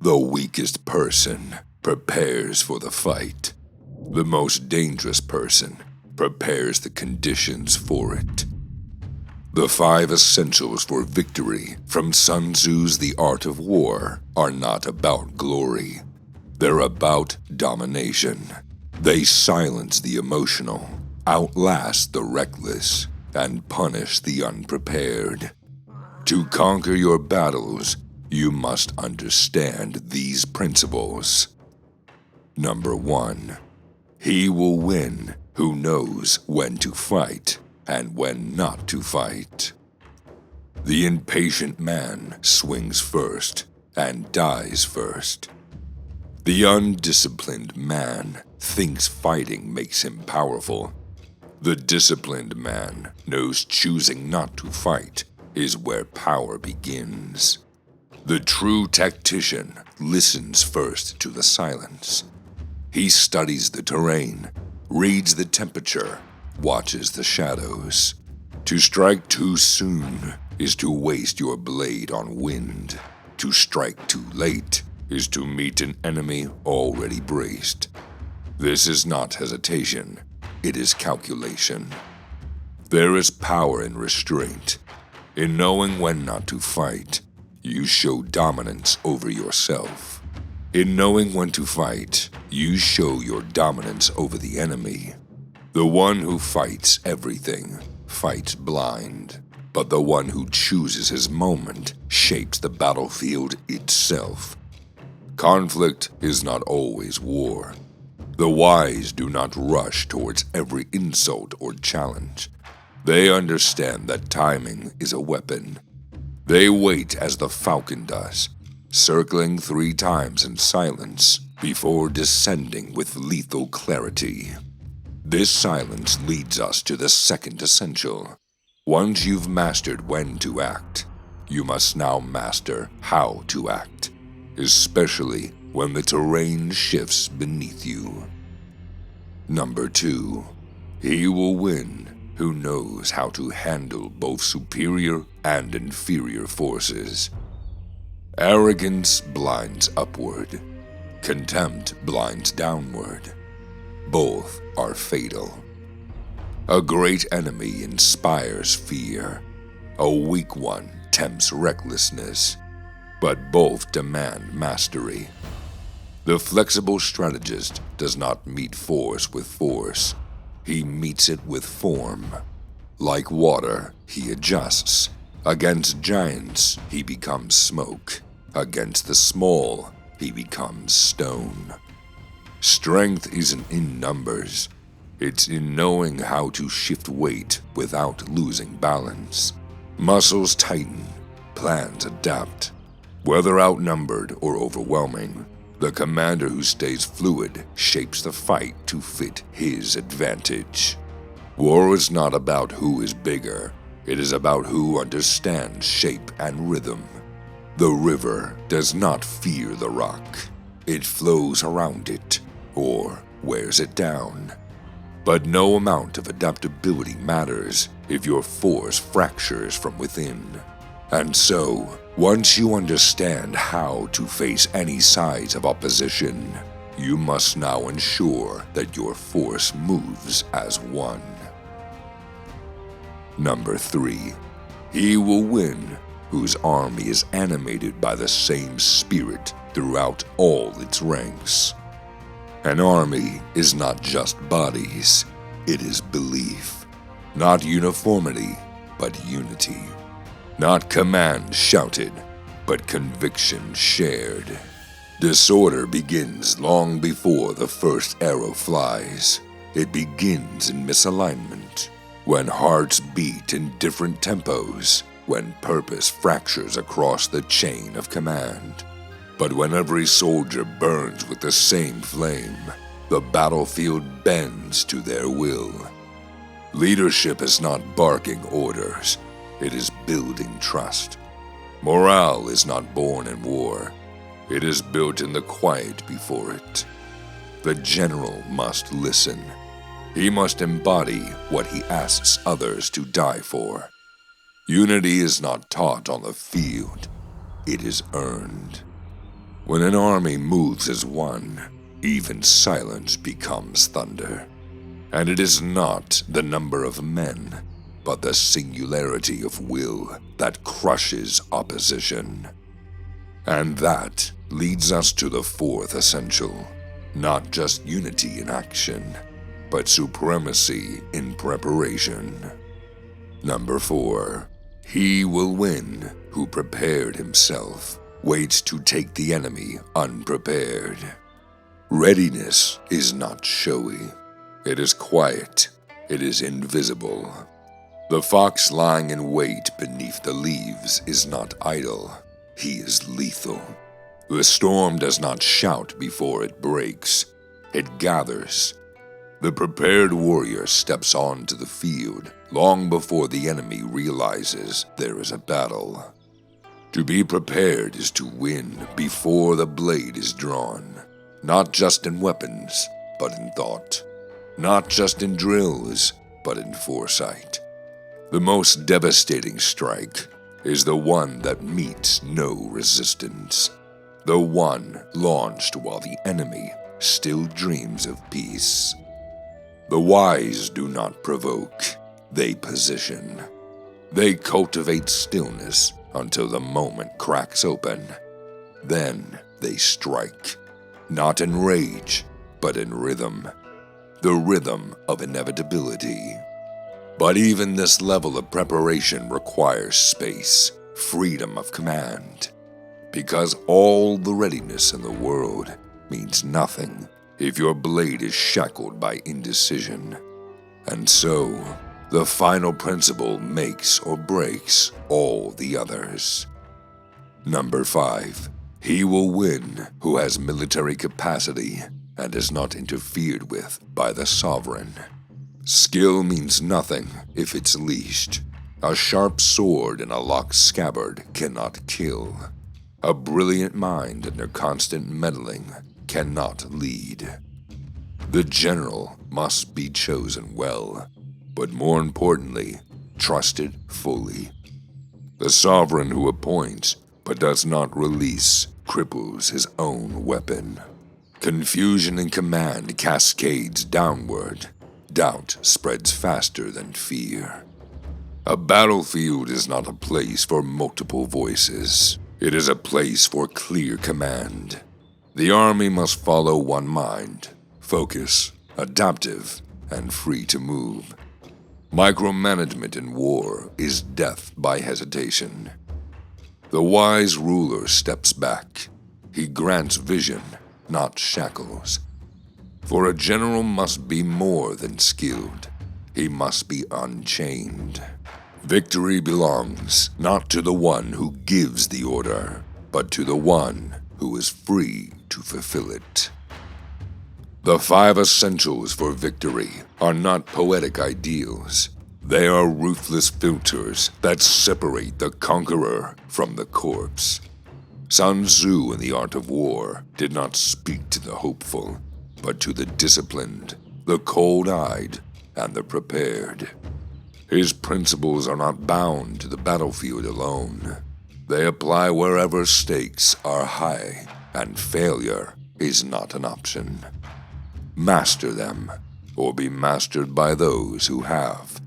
The weakest person prepares for the fight. The most dangerous person prepares the conditions for it. The 5 essentials for victory from Sun Tzu's The Art of War are not about glory. They're about domination. They silence the emotional, outlast the reckless, and punish the unprepared. To conquer your battles, you must understand these principles. Number 1. He will win who knows when to fight and when not to fight. The impatient man swings first and dies first. The undisciplined man thinks fighting makes him powerful. The disciplined man knows choosing not to fight is where power begins. The true tactician listens first to the silence. He studies the terrain, reads the temperature, watches the shadows. To strike too soon is to waste your blade on wind. To strike too late is to meet an enemy already braced. This is not hesitation, it is calculation. There is power in restraint. In knowing when not to fight, you show dominance over yourself. In knowing when to fight, you show your dominance over the enemy. The one who fights everything fights blind, but the one who chooses his moment shapes the battlefield itself. Conflict is not always war. The wise do not rush towards every insult or challenge. They understand that timing is a weapon. They wait as the falcon does, circling 3 times in silence before descending with lethal clarity. This silence leads us to the second essential. Once you've mastered when to act, you must now master how to act, especially when the terrain shifts beneath you. Number 2. He will win who knows how to handle both superior and inferior forces. Arrogance blinds upward. Contempt blinds downward. Both are fatal. A great enemy inspires fear. A weak one tempts recklessness. But both demand mastery. The flexible strategist does not meet force with force. He meets it with form. Like water, he adjusts. Against giants, he becomes smoke. Against the small, he becomes stone. Strength isn't in numbers. It's in knowing how to shift weight without losing balance. Muscles tighten, plans adapt. Whether outnumbered or overwhelming, the commander who stays fluid shapes the fight to fit his advantage. War is not about who is bigger. It is about who understands shape and rhythm. The river does not fear the rock. It flows around it, or wears it down. But no amount of adaptability matters if your force fractures from within. And so, once you understand how to face any size of opposition, you must now ensure that your force moves as one. Number 3. He will win whose army is animated by the same spirit throughout all its ranks. An army is not just bodies, it is belief. Not uniformity, but unity. Not command shouted, but conviction shared. Disorder begins long before the first arrow flies. It begins in misalignment, when hearts beat in different tempos, when purpose fractures across the chain of command. But when every soldier burns with the same flame, the battlefield bends to their will. Leadership is not barking orders. It is building trust. Morale is not born in war. It is built in the quiet before it. The general must listen. He must embody what he asks others to die for. Unity is not taught on the field. It is earned. When an army moves as one, even silence becomes thunder. And it is not the number of men, but the singularity of will that crushes opposition. And that leads us to the fourth essential, not just unity in action, but supremacy in preparation. Number 4. He will win who prepared himself, waits to take the enemy unprepared. Readiness is not showy. It is quiet. It is invisible. The fox lying in wait beneath the leaves is not idle. He is lethal. The storm does not shout before it breaks. It gathers. The prepared warrior steps onto the field long before the enemy realizes there is a battle. To be prepared is to win before the blade is drawn, not just in weapons, but in thought. Not just in drills, but in foresight. The most devastating strike is the one that meets no resistance. The one launched while the enemy still dreams of peace. The wise do not provoke, they position. They cultivate stillness until the moment cracks open. Then they strike, not in rage, but in rhythm. The rhythm of inevitability. But even this level of preparation requires space, freedom of command. Because all the readiness in the world means nothing if your blade is shackled by indecision. And so, the final principle makes or breaks all the others. Number 5. He will win who has military capacity and is not interfered with by the sovereign. Skill means nothing if it's leashed. A sharp sword in a locked scabbard cannot kill. A brilliant mind under constant meddling cannot lead. The general must be chosen well, but more importantly, trusted fully. The sovereign who appoints but does not release cripples his own weapon. Confusion in command cascades downward. Doubt spreads faster than fear. A battlefield is not a place for multiple voices. It is a place for clear command. The army must follow one mind, focus, adaptive, and free to move. Micromanagement in war is death by hesitation. The wise ruler steps back. He grants vision, not shackles. For a general must be more than skilled. He must be unchained. Victory belongs not to the one who gives the order, but to the one who is free to fulfill it. The 5 essentials for victory are not poetic ideals. They are ruthless filters that separate the conqueror from the corpse. Sun Tzu in The Art of War did not speak to the hopeful, but to the disciplined, the cold-eyed, and the prepared. His principles are not bound to the battlefield alone. They apply wherever stakes are high, and failure is not an option. Master them, or be mastered by those who have.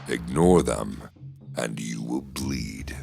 Ignore them, and you will bleed.